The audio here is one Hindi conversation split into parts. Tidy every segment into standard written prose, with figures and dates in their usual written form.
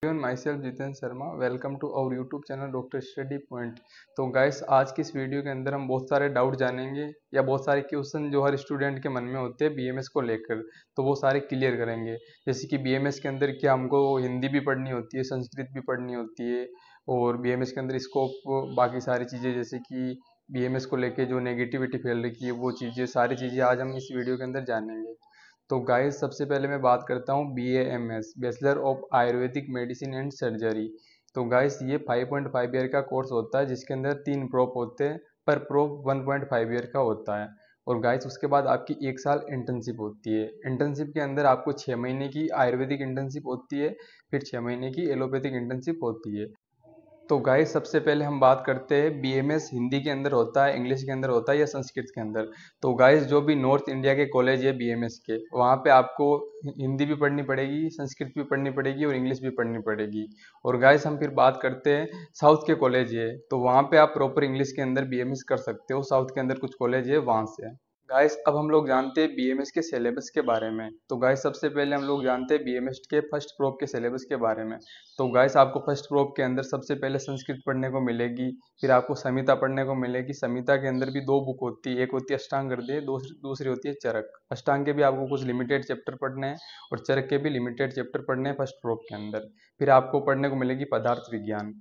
My self Jitendra Sharma. Welcome to our YouTube channel doctor study point. तो गाइस, आज की इस वीडियो के अंदर हम बहुत सारे डाउट जानेंगे या बहुत सारे क्वेश्चन जो हर स्टूडेंट के मन में होते हैं बीएमएस को लेकर, तो वो सारे क्लियर करेंगे। जैसे कि बीएमएस के अंदर क्या हमको हिंदी भी पढ़नी होती है, संस्कृत भी पढ़नी होती है, और बीएमएस के अंदर स्कोप बाकी सारी चीज़ें, जैसे कि बीएमएस को लेके जो नेगेटिविटी फैल रखी है वो चीज़ें, सारी चीज़ें आज हम इस वीडियो के अंदर जानेंगे। तो गाइस, सबसे पहले मैं बात करता हूँ BAMS, bachelor of Ayurvedic medicine and surgery. तो गाइस, ये 5.5 ईयर का कोर्स होता है जिसके अंदर 3 प्रोप होते हैं, पर प्रोप 1.5 ईयर का होता है। और गाइस, उसके बाद आपकी 1 साल इंटर्नशिप होती है। इंटर्नशिप के अंदर आपको 6 महीने की आयुर्वेदिक इंटर्नशिप होती है, फिर 6 महीने की एलोपैथिक इंटर्नशिप होती है। तो गाइस, सबसे पहले हम बात करते हैं बीएमएस हिंदी के अंदर होता है, इंग्लिश के अंदर होता है या संस्कृत के अंदर। तो गाइस, जो भी नॉर्थ इंडिया के कॉलेज है बीएमएस के, वहाँ पे आपको हिंदी भी पढ़नी पड़ेगी, संस्कृत भी पढ़नी पड़ेगी और इंग्लिश भी पढ़नी पड़ेगी। और गाइस, हम फिर बात करते हैं साउथ के कॉलेज है, तो वहाँ पे आप प्रॉपर इंग्लिश के अंदर बीएमएस कर सकते हो। साउथ के अंदर कुछ कॉलेज है वहाँ से। गाइस, अब हम लोग जानते हैं बीएमएस के सिलेबस के बारे में। तो गाइस, सबसे पहले हम लोग जानते हैं बीएमएस के फर्स्ट प्रोप के सिलेबस के बारे में। तो गाइस, आपको फर्स्ट प्रोप के अंदर सबसे पहले संस्कृत पढ़ने को मिलेगी, फिर आपको संहिता पढ़ने को मिलेगी। संहिता के अंदर भी 2 बुक होती है, एक होती है अष्टांग हृदय, दूसरी होती है चरक। अष्टांग के भी आपको कुछ लिमिटेड चैप्टर पढ़ने हैं और चरक के भी लिमिटेड चैप्टर पढ़ने हैं फर्स्ट प्रोप के अंदर। फिर आपको पढ़ने को मिलेगी पदार्थ विज्ञान,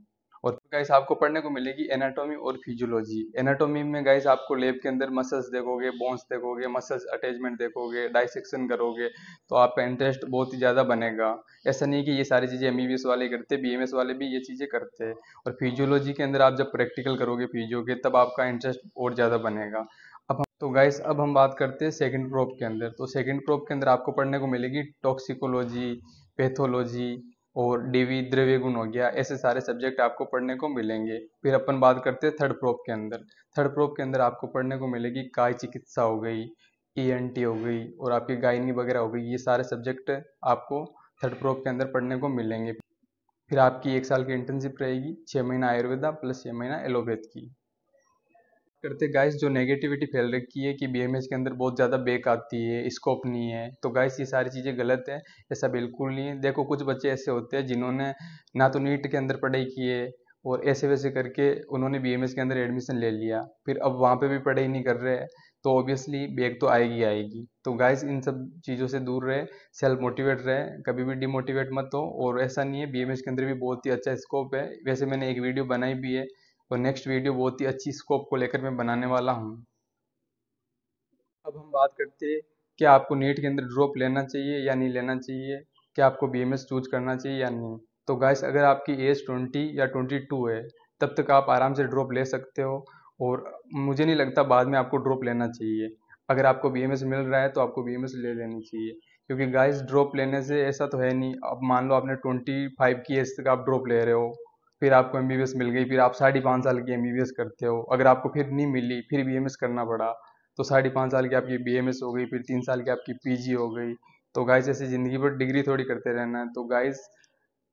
और गाइस आपको पढ़ने को मिलेगी एनाटॉमी और फिजियोलॉजी। एनाटॉमी में गाइस आपको लैब के अंदर मसल्स देखोगे, बोन्स देखोगे, मसल्स अटैचमेंट देखोगे, डाइसेक्शन करोगे, तो आपका इंटरेस्ट बहुत ही ज़्यादा बनेगा। ऐसा नहीं कि ये सारी चीज़ें एमबीबीएस वाले करते हैं, बीएमएस वाले भी ये चीज़ें करते हैं। और फिजियोलॉजी के अंदर आप जब प्रैक्टिकल करोगे फिजियो के, तब आपका इंटरेस्ट और ज़्यादा बनेगा। तो गाइस, अब हम बात करते हैं सेकंड प्रोप के अंदर। तो सेकंड प्रोप के अंदर आपको पढ़ने को मिलेगी टॉक्सिकोलॉजी, पैथोलॉजी और डीवी द्रव्य गुण हो गया, ऐसे सारे सब्जेक्ट आपको पढ़ने को मिलेंगे। फिर अपन बात करते हैं थर्ड प्रोप के अंदर। थर्ड प्रोप के अंदर आपको पढ़ने को मिलेगी काय चिकित्सा हो गई, ईएनटी हो गई और आपकी गायनी वगैरह हो गई। ये सारे सब्जेक्ट आपको थर्ड प्रोप के अंदर पढ़ने को मिलेंगे। फिर आपकी 1 साल की इंटर्नशिप रहेगी, 6 महीना आयुर्वेदा प्लस 6 महीना एलोपैथ की। करते गाइस, जो नेगेटिविटी फैल रखी है कि बीएमएस के अंदर बहुत ज़्यादा बैक आती है, स्कोप नहीं है, तो गाइस ये सारी चीज़ें गलत है। ऐसा बिल्कुल नहीं है। देखो, कुछ बच्चे ऐसे होते हैं जिन्होंने ना तो नीट के अंदर पढ़ाई की है और ऐसे वैसे करके उन्होंने बीएमएस के अंदर एडमिशन ले लिया, फिर अब वहाँ पे भी पढ़ाई नहीं कर रहे हैं, तो ऑब्वियसली बैक तो आएगी आएगी। तो गाइस, इन सब चीज़ों से दूर रहे, सेल्फ मोटिवेट रहे, कभी भी डिमोटिवेट मत हो। और ऐसा नहीं है, बीएमएस के अंदर भी बहुत ही अच्छा स्कोप है। वैसे मैंने एक वीडियो बनाई भी है और नेक्स्ट वीडियो बहुत ही अच्छी स्कोप को लेकर मैं बनाने वाला हूँ। अब हम बात करते हैं कि आपको नीट के अंदर ड्रॉप लेना चाहिए या नहीं लेना चाहिए, क्या आपको बीएमएस चूज करना चाहिए या नहीं। तो गाइस, अगर आपकी एज 20 या 22 है, तब तक आप आराम से ड्रॉप ले सकते हो, और मुझे नहीं लगता बाद में आपको ड्रॉप लेना चाहिए। अगर आपको बीएमएस मिल रहा है तो आपको बीएमएस ले लेनी चाहिए, क्योंकि गाइस ड्रॉप लेने से ऐसा तो है नहीं। अब मान लो आपने 25 की एज तक आप ड्रॉप ले रहे हो, फिर आपको एमबीबीएस मिल गई, फिर आप 5.5 साल की एमबीबीएस करते हो, अगर आपको फिर नहीं मिली, फिर बीएमएस करना पड़ा, तो 5.5 साल की आपकी बीएमएस हो गई, फिर 3 साल की आपकी पीजी हो गई। तो गाइस, ऐसे ज़िंदगी भर डिग्री थोड़ी करते रहना है। तो गाइस,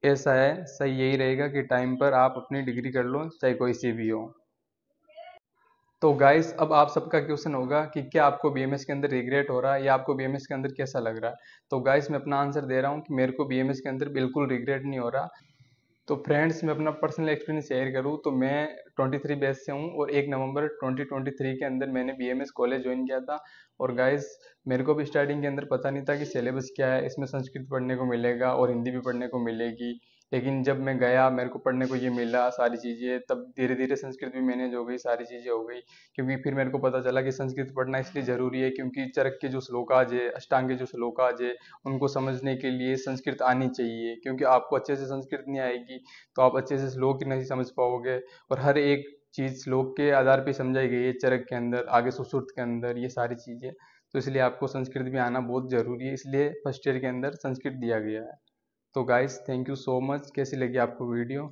ऐसा है, सही यही रहेगा कि टाइम पर आप अपनी डिग्री कर लो, चाहे कोई सी भी हो। तो गाइस, अब आप सबका क्वेश्चन होगा कि क्या आपको बीएमएस के अंदर रिग्रेट हो रहा है या आपको बीएमएस के अंदर कैसा लग रहा है। तो गाइस, मैं अपना आंसर दे रहा हूँ कि मेरे को बीएमएस के अंदर बिल्कुल रिग्रेट नहीं हो रहा। तो फ्रेंड्स, मैं अपना पर्सनल एक्सपीरियंस शेयर करूँ तो मैं 23 बैच से हूँ और 1 नवंबर 2023 के अंदर मैंने बीएमएस कॉलेज ज्वाइन किया था। और गाइस, मेरे को भी स्टार्टिंग के अंदर पता नहीं था कि सिलेबस क्या है, इसमें संस्कृत पढ़ने को मिलेगा और हिंदी भी पढ़ने को मिलेगी। लेकिन जब मैं गया, मेरे को पढ़ने को ये मिला सारी चीज़ें, तब धीरे धीरे संस्कृत भी मैनेज हो गई, सारी चीज़ें हो गई। क्योंकि फिर मेरे को पता चला कि संस्कृत पढ़ना इसलिए ज़रूरी है क्योंकि चरक के जो श्लोकाज है, अष्टांग के जो श्लोकाज है, उनको समझने के लिए संस्कृत आनी चाहिए। क्योंकि आपको अच्छे से संस्कृत नहीं आएगी तो आप अच्छे से श्लोक ही नहीं समझ पाओगे। और हर एक चीज़ श्लोक के आधार पे समझाई गई है, चरक के अंदर, आगे सुश्रुत के अंदर, ये सारी चीज़ें। तो इसलिए आपको संस्कृत भी आना बहुत ज़रूरी है, इसलिए फर्स्ट ईयर के अंदर संस्कृत दिया गया है। तो guys, thank you so much. कैसी लगी आपको वीडियो?